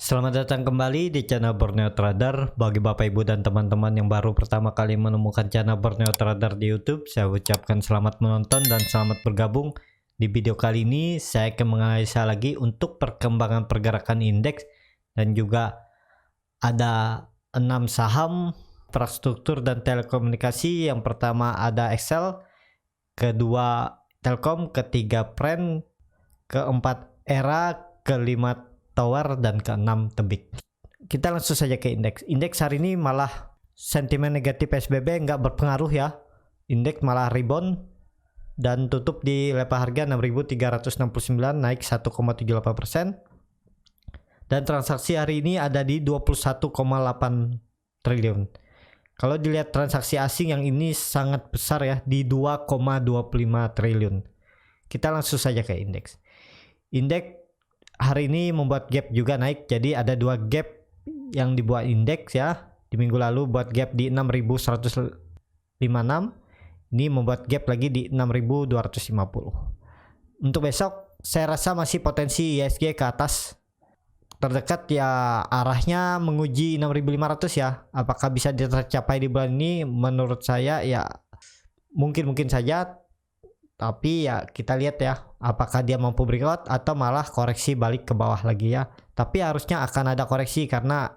Selamat datang kembali di channel Borneo Trader. Bagi Bapak Ibu dan teman-teman yang baru pertama kali menemukan channel Borneo Trader di YouTube, saya ucapkan selamat menonton dan selamat bergabung. Di video kali ini saya akan menganalisa lagi untuk perkembangan pergerakan indeks dan juga ada 6 saham infrastruktur dan telekomunikasi. Yang pertama ada Excel, kedua Telkom, ketiga Pren, keempat Era, kelima Tower, dan keenam Tebik. Kita langsung saja ke indeks. Indeks hari ini malah sentimen negatif PSBB nggak berpengaruh ya. Indeks malah rebound dan tutup di level harga 6.369, naik 1,78%. Dan transaksi hari ini ada di 21,8 triliun. Kalau dilihat transaksi asing yang ini sangat besar ya, di 2,25 triliun. Kita langsung saja ke indeks. Indeks hari ini membuat gap juga naik, jadi ada dua gap yang dibuat indeks ya. Di minggu lalu buat gap di 6.156, ini membuat gap lagi di 6.250. Untuk besok saya rasa masih potensi ISG ke atas. Terdekat ya arahnya menguji 6.500 ya. Apakah bisa tercapai di bulan ini? Menurut saya ya mungkin saja. Tapi ya kita lihat ya, apakah dia mampu breakout atau malah koreksi balik ke bawah lagi ya. Tapi harusnya akan ada koreksi karena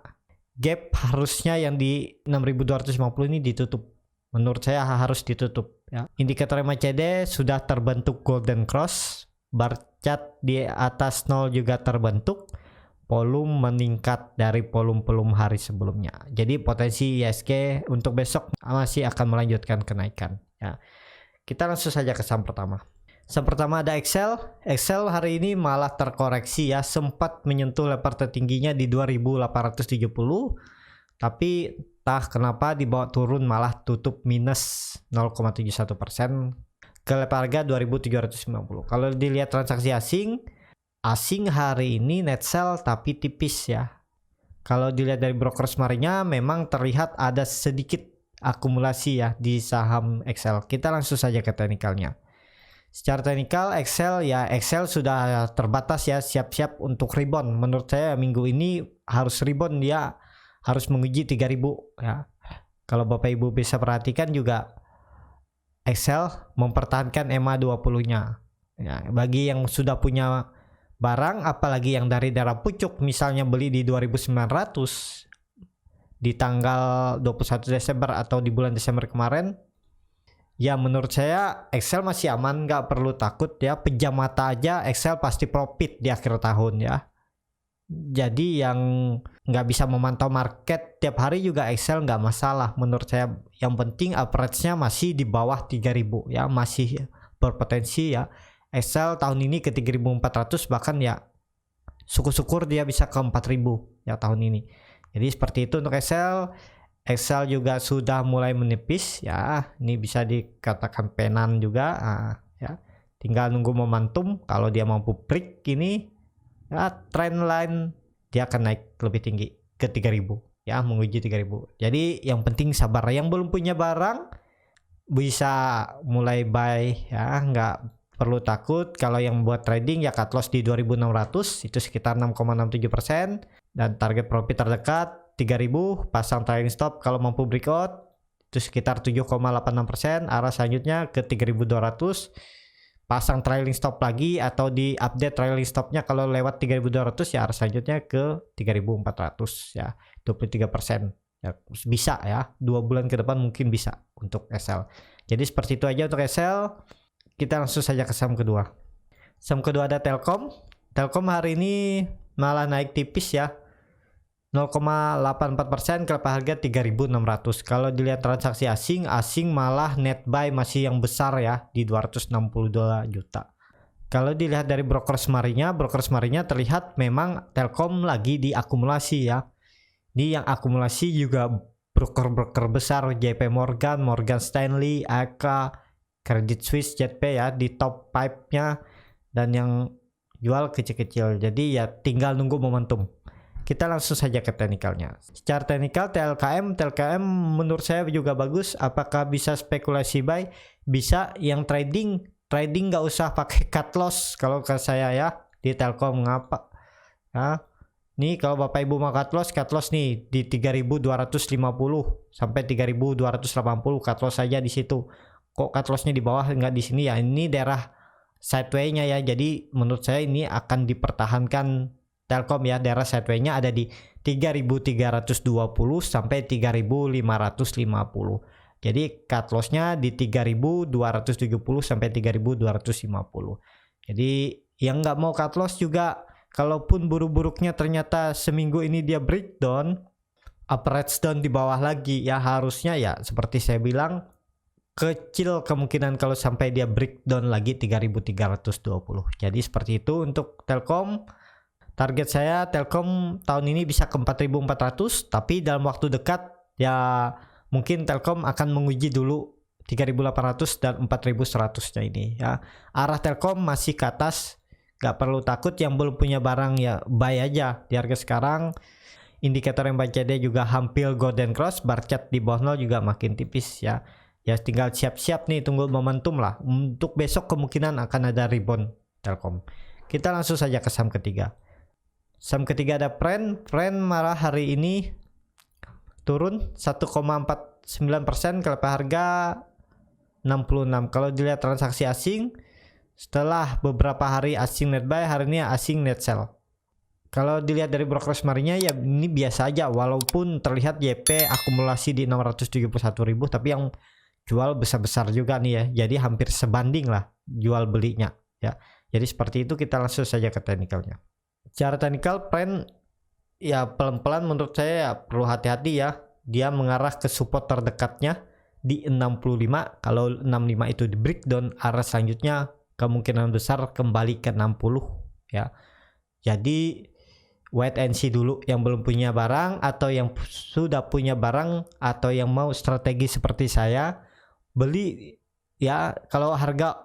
gap harusnya yang di 6.250 ini ditutup. Menurut saya harus ditutup ya. Indikator MACD sudah terbentuk golden cross, bar chart di atas 0 juga terbentuk. Volume meningkat dari volume hari sebelumnya. Jadi potensi ISG untuk besok masih akan melanjutkan kenaikan ya. Kita langsung saja ke saham pertama. Saham pertama ada Excel. Excel hari ini malah terkoreksi ya, sempat menyentuh level tertingginya di 2.870. Tapi entah kenapa dibawa turun malah tutup minus 0,71% ke level harga 2.390. Kalau dilihat transaksi asing hari ini net sell tapi tipis ya. Kalau dilihat dari broker smarinya memang terlihat ada sedikit akumulasi ya di saham Excel. Kita langsung saja ke teknikalnya. Secara teknikal Excel sudah terbatas ya, siap-siap untuk rebound. Menurut saya minggu ini harus rebound, dia harus menguji 3.000 ya. Kalau Bapak Ibu bisa perhatikan juga Excel mempertahankan EMA 20-nya. Ya, bagi yang sudah punya barang apalagi yang dari daerah pucuk misalnya beli di 2.900 di tanggal 21 Desember atau di bulan Desember kemarin, ya menurut saya Excel masih aman, nggak perlu takut ya. Pejam mata aja Excel pasti profit di akhir tahun ya. Jadi yang nggak bisa memantau market tiap hari juga Excel nggak masalah menurut saya. Yang penting average-nya masih di bawah 3.000 ya, masih berpotensi ya. Excel tahun ini ke 3.400, bahkan ya syukur-syukur dia bisa ke 4.000 ya tahun ini. Jadi seperti itu untuk Excel. Excel juga sudah mulai menipis ya. Ini bisa dikatakan penan juga ya. Tinggal nunggu momentum. Kalau dia mampu break ini ya, trend line dia akan naik lebih tinggi ke 3.000 ya, menguji 3.000. Jadi yang penting sabar. Yang belum punya barang bisa mulai buy ya, nggak perlu takut. Kalau yang buat trading ya cut loss di 2.600, itu sekitar 6,67%. Dan target profit terdekat 3.000, pasang trailing stop kalau mampu breakout itu sekitar 7,86%. Arah selanjutnya ke 3.200, pasang trailing stop lagi atau di update trailing stopnya kalau lewat 3.200 ya arah selanjutnya ke 3.400 ya, 23% ya, bisa ya, 2 bulan ke depan mungkin bisa untuk Excel. Jadi seperti itu aja untuk Excel. Kita langsung saja ke saham kedua. Saham kedua ada Telkom. Telkom hari ini malah naik tipis ya, 0,84% ke level harga 3.600. Kalau dilihat transaksi asing malah net buy masih yang besar ya, di 262 juta. Kalau dilihat dari broker smarinya terlihat memang Telkom lagi diakumulasi ya. Ini yang akumulasi juga broker-broker besar, JP Morgan, Morgan Stanley, AK, Credit Suisse, ZP ya, di top 5-nya, dan yang jual kecil-kecil. Jadi ya tinggal nunggu momentum. Kita langsung saja ke teknikalnya. Secara teknikal TLKM menurut saya juga bagus. Apakah bisa spekulasi buy? Bisa. Yang trading nggak usah pakai cut loss kalau ke saya ya di Telkom. Ngapa ya, Nih kalau Bapak Ibu mau cut loss nih di 3.250 sampai 3.280 cut loss saja di situ. Kok cut lossnya di bawah enggak di sini ya? Ini daerah sideway-nya ya. Jadi menurut saya ini akan dipertahankan Telkom ya, daerah sideway-nya ada di 3.320 sampai 3.550. Jadi cut loss-nya di 3.270 sampai 3.250. Jadi yang nggak mau cut loss juga, kalaupun buruk-buruknya ternyata seminggu ini dia breakdown, average down di bawah lagi ya, harusnya ya seperti saya bilang kecil kemungkinan kalau sampai dia breakdown lagi 3.320. Jadi seperti itu untuk Telkom. Target saya Telkom tahun ini bisa ke 4.400, tapi dalam waktu dekat ya mungkin Telkom akan menguji dulu 3.800 dan 4.100-nya ini ya. Arah Telkom masih ke atas, gak perlu takut. Yang belum punya barang ya buy aja di harga sekarang. Indikator yang baca dia juga hampir golden cross, bar chart di bawah 0 juga makin tipis ya. Ya tinggal siap-siap nih, tunggu momentum lah. Untuk besok kemungkinan akan ada rebound Telkom. Kita langsung saja ke saham ketiga. Saham ketiga ada Pren malah hari ini turun 1,49% ke harga 66. Kalau dilihat transaksi asing, setelah beberapa hari asing net buy, hari ini asing net sell. Kalau dilihat dari broker marinya ya ini biasa aja, walaupun terlihat YP akumulasi di 671.000, tapi yang jual besar-besar juga nih ya. Jadi hampir sebanding lah jual belinya ya. Jadi seperti itu. Kita langsung saja ke teknikalnya. Secara teknikal Pren ya pelan-pelan menurut saya ya perlu hati-hati ya. Dia mengarah ke support terdekatnya di 65. Kalau 65 itu di breakdown, arah selanjutnya kemungkinan besar kembali ke 60 ya. Jadi wait and see dulu yang belum punya barang, atau yang sudah punya barang, atau yang mau strategi seperti saya beli ya. Kalau harga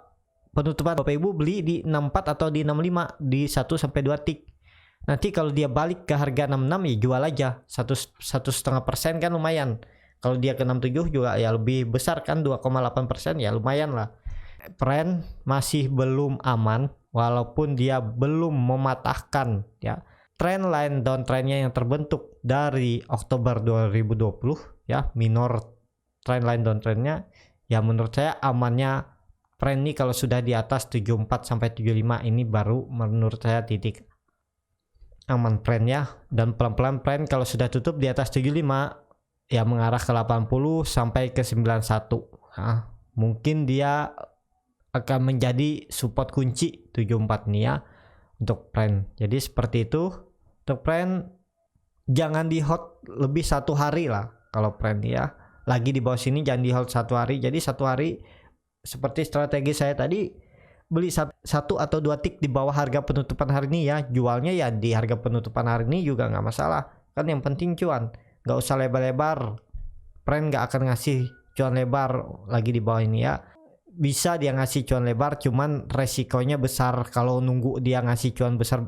penutupan Bapak Ibu beli di 64 atau di 65 di 1 sampai 2 tick. Nanti kalau dia balik ke harga 66 ya jual aja, 1,5% kan lumayan. Kalau dia ke 67 juga ya lebih besar kan, 2,8% ya lumayan lah. Pren masih belum aman walaupun dia belum mematahkan ya trend line downtrendnya yang terbentuk dari Oktober 2020 ya, minor trend line downtrendnya ya. Menurut saya amannya Pren ini kalau sudah di atas 74 sampai 75 ini baru menurut saya titik aman Pren ya. Dan pelan-pelan Pren kalau sudah tutup di atas 75 ya mengarah ke 80 sampai ke 91. Nah, mungkin dia akan menjadi support kunci 74 nih ya untuk Pren. Jadi seperti itu untuk Pren. Jangan di hold lebih 1 hari lah kalau Pren ya. Lagi di bawah sini jangan di hold 1 hari. Jadi 1 hari seperti strategi saya tadi, beli 1 atau 2 tick di bawah harga penutupan hari ini ya. Jualnya ya di harga penutupan hari ini juga nggak masalah. Kan yang penting cuan. Nggak usah lebar-lebar. Pren nggak akan ngasih cuan lebar lagi di bawah ini ya. Bisa dia ngasih cuan lebar, cuman resikonya besar. Kalau nunggu dia ngasih cuan besar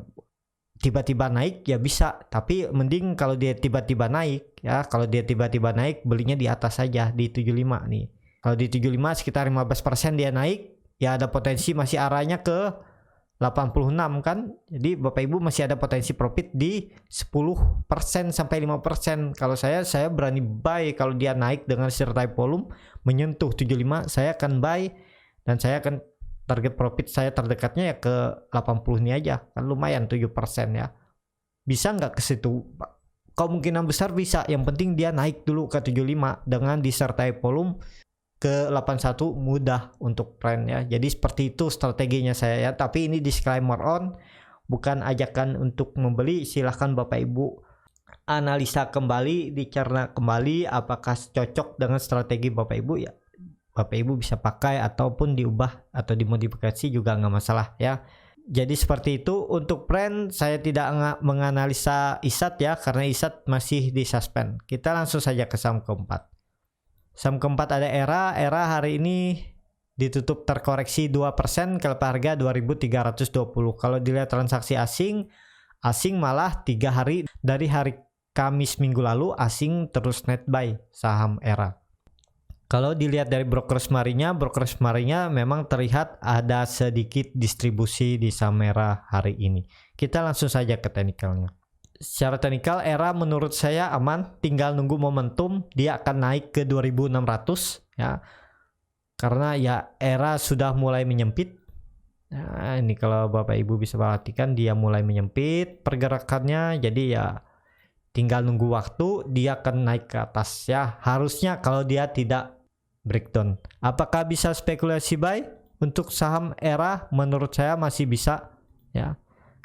tiba-tiba naik ya bisa, tapi mending kalau dia tiba-tiba naik ya. Kalau dia tiba-tiba naik belinya di atas saja di 75 nih. Kalau di 75 sekitar 15% dia naik ya, ada potensi masih arahnya ke 86 kan. Jadi Bapak Ibu masih ada potensi profit di 10% sampai 5%. Kalau saya berani buy kalau dia naik dengan disertai volume menyentuh 75, saya akan buy dan saya akan target profit saya terdekatnya ya ke 80 ini aja. Kan lumayan 7% ya. Bisa nggak ke situ? Kemungkinan besar bisa. Yang penting dia naik dulu ke 75 dengan disertai volume ke 81 mudah untuk Pren ya. Jadi seperti itu strateginya saya ya. Tapi ini disclaimer on, bukan ajakan untuk membeli. Silahkan Bapak Ibu analisa kembali, dicerna kembali apakah cocok dengan strategi Bapak Ibu ya. Bapak Ibu bisa pakai ataupun diubah atau dimodifikasi juga nggak masalah ya. Jadi seperti itu untuk Pren. Saya tidak menganalisa ISAT ya, karena ISAT masih disuspend. Kita langsung saja ke saham keempat. Saham keempat ada Era hari ini ditutup terkoreksi 2% ke harga 2.320. Kalau dilihat transaksi asing malah 3 hari dari hari Kamis minggu lalu asing terus net buy saham Era. Kalau dilihat dari broker semarinya memang terlihat ada sedikit distribusi di saham Era hari ini. Kita langsung saja ke teknikalnya. Secara teknikal ERA menurut saya aman, tinggal nunggu momentum dia akan naik ke 2600 ya. Karena ya ERA sudah mulai menyempit. Nah, ini kalau Bapak Ibu bisa perhatikan dia mulai menyempit pergerakannya, jadi ya tinggal nunggu waktu dia akan naik ke atas ya. Harusnya kalau dia tidak breakdown. Apakah bisa spekulasi buy untuk saham ERA? Menurut saya masih bisa ya.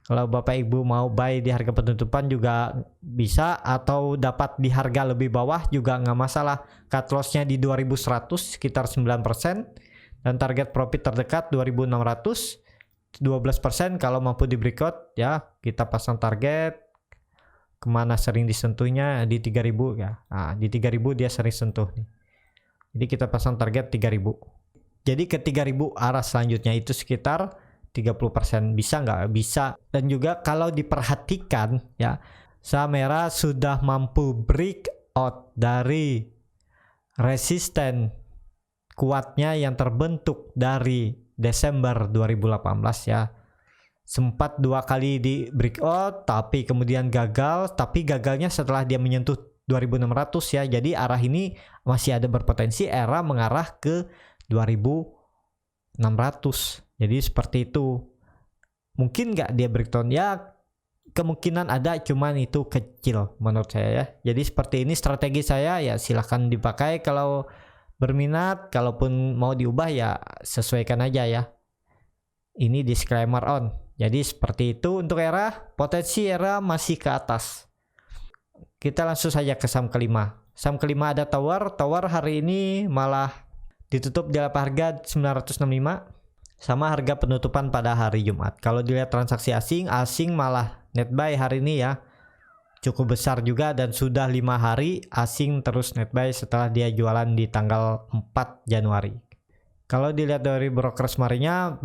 Kalau Bapak Ibu mau buy di harga penutupan juga bisa, atau dapat di harga lebih bawah juga nggak masalah. Cut loss-nya di 2100 sekitar 9%, dan target profit terdekat 2600 12%. Kalau mampu di breakout ya kita pasang target kemana sering disentuhnya di 3000 ya. Nah, di 3000 dia sering sentuh nih. Jadi kita pasang target 3000. Jadi ke 3000 arah selanjutnya itu sekitar 30%. Bisa nggak? Bisa. Dan juga kalau diperhatikan ya, saham ERA sudah mampu breakout dari resisten kuatnya yang terbentuk dari Desember 2018 ya. Sempat 2 kali di breakout tapi kemudian gagal, tapi gagalnya setelah dia menyentuh 2600 ya. Jadi arah ini masih ada berpotensi ERA mengarah ke 2600. Jadi seperti itu. Mungkin nggak dia breakdown ya, kemungkinan ada, cuman itu kecil menurut saya ya. Jadi seperti ini strategi saya ya, silahkan dipakai kalau berminat. Kalaupun mau diubah ya sesuaikan aja ya. Ini disclaimer on. Jadi seperti itu untuk ERA. Potensi ERA masih ke atas. Kita langsung saja ke saham kelima. Saham kelima ada Tower. Tower hari ini malah ditutup di harga 965 sama harga penutupan pada hari Jumat. Kalau dilihat transaksi asing malah net buy hari ini ya cukup besar juga, dan sudah 5 hari asing terus net buy setelah dia jualan di tanggal 4 Januari. Kalau dilihat dari broker smarinya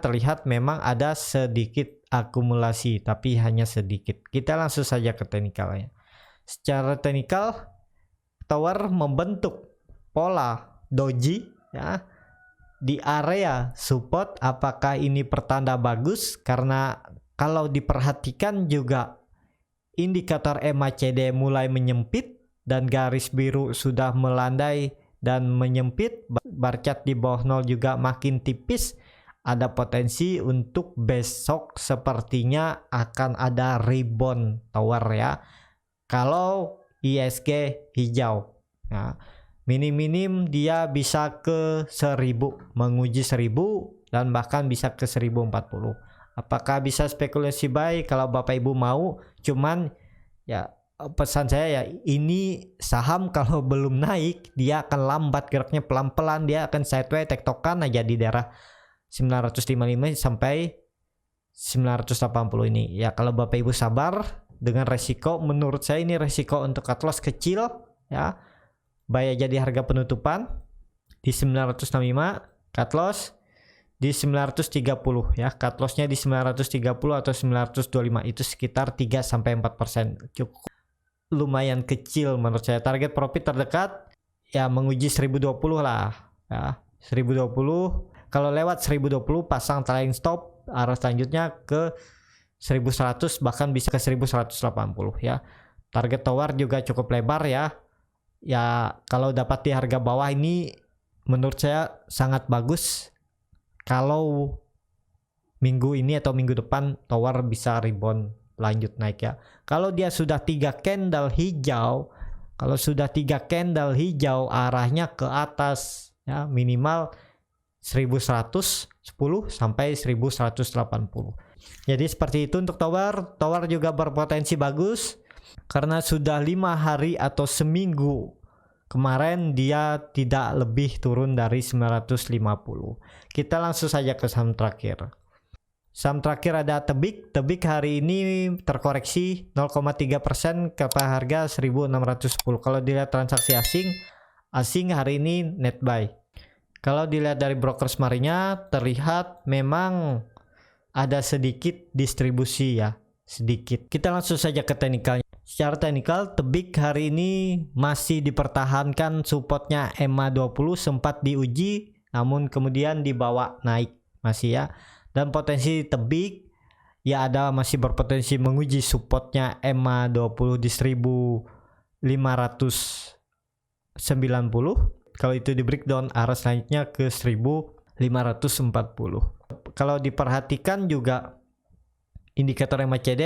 terlihat memang ada sedikit akumulasi, tapi hanya sedikit. Kita langsung saja ke teknikalnya. Secara teknikal Tower membentuk pola doji ya di area support. Apakah ini pertanda bagus? Karena kalau diperhatikan juga indikator MACD mulai menyempit dan garis biru sudah melandai dan menyempit. Bar chart di bawah 0 juga makin tipis. Ada potensi untuk besok sepertinya akan ada rebound Tower ya. Kalau ISG hijau ya, minim-minim dia bisa ke 1000, menguji 1000 dan bahkan bisa ke 1040. Apakah bisa spekulasi buy? Kalau Bapak Ibu mau, cuman ya pesan saya ya, ini saham kalau belum naik dia akan lambat geraknya, pelan-pelan dia akan sideways tektokan aja di daerah 955 sampai 980 ini. Ya kalau Bapak Ibu sabar dengan resiko, menurut saya ini resiko untuk cut loss kecil ya. Buy aja di harga penutupan di 965, cut loss di 930 ya. Cut lossnya di 930 atau 925, itu sekitar 3-4%. Cukup lumayan kecil menurut saya. Target profit terdekat ya menguji 1020 lah ya. 1020. Kalau lewat 1020 pasang trailing stop, arah selanjutnya ke 1100 bahkan bisa ke 1180 ya. Target Tower juga cukup lebar ya. Ya kalau dapat di harga bawah ini menurut saya sangat bagus. Kalau minggu ini atau minggu depan Tower bisa rebound lanjut naik ya. Kalau dia sudah 3 candle hijau, arahnya ke atas ya, minimal 1110 sampai 1180. Jadi seperti itu untuk Tower. Tower juga berpotensi bagus karena sudah 5 hari atau seminggu kemarin dia tidak lebih turun dari 950. Kita langsung saja ke saham terakhir. Saham terakhir ada Tebik. Tebik hari ini terkoreksi 0,3% ke harga 1610. Kalau dilihat transaksi asing hari ini net buy. Kalau dilihat dari broker smarinya terlihat memang ada sedikit distribusi ya, sedikit. Kita langsung saja ke teknikalnya. Secara teknikal Tebik hari ini masih dipertahankan supportnya MA20, sempat diuji namun kemudian dibawa naik masih ya. Dan potensi Tebik ya ada masih berpotensi menguji supportnya EMA 20 di 1590. Kalau itu di breakdown, arah selanjutnya ke 1540. Kalau diperhatikan juga indikator MACD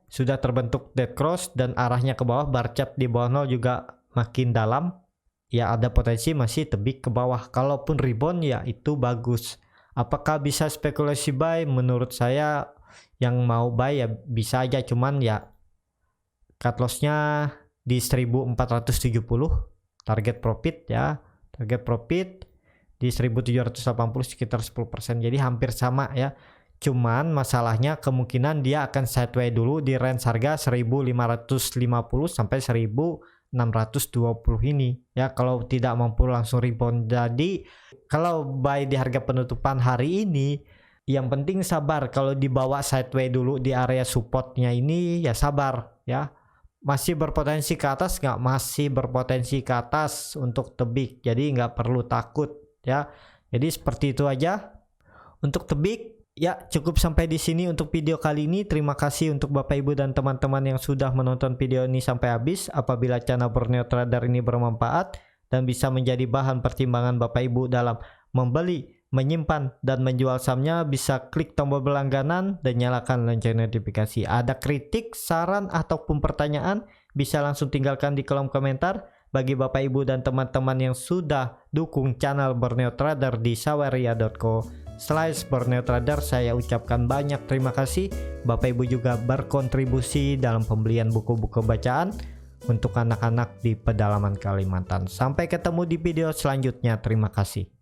sudah terbentuk dead cross dan arahnya ke bawah, bar chart di bawah 0 juga makin dalam. Ya ada potensi masih tebik ke bawah. Kalaupun rebound ya itu bagus. Apakah bisa spekulasi buy? Menurut saya yang mau buy ya bisa aja, cuman ya cut lossnya di 1470, target profit ya. Target profit di 1780 sekitar 10%. Jadi hampir sama ya. Cuman masalahnya kemungkinan dia akan sideways dulu di range harga 1550 sampai 1620 ini ya, kalau tidak mampu langsung rebound. Jadi kalau buy di harga penutupan hari ini, yang penting sabar. Kalau dibawa sideways dulu di area supportnya ini ya sabar ya. Masih berpotensi ke atas nggak? Masih berpotensi ke atas untuk tebik, jadi nggak perlu takut ya. Jadi seperti itu aja untuk tebik. Ya, cukup sampai di sini untuk video kali ini. Terima kasih untuk Bapak Ibu dan teman-teman yang sudah menonton video ini sampai habis. Apabila channel Borneo Trader ini bermanfaat dan bisa menjadi bahan pertimbangan Bapak Ibu dalam membeli, menyimpan, dan menjual sahamnya, bisa klik tombol berlangganan dan nyalakan lonceng notifikasi. Ada kritik, saran, ataupun pertanyaan, bisa langsung tinggalkan di kolom komentar. Bagi Bapak Ibu dan teman-teman yang sudah dukung channel Borneo Trader di saweria.co/Borneo Trader, saya ucapkan banyak terima kasih. Bapak Ibu juga berkontribusi dalam pembelian buku-buku bacaan untuk anak-anak di pedalaman Kalimantan. Sampai ketemu di video selanjutnya. Terima kasih.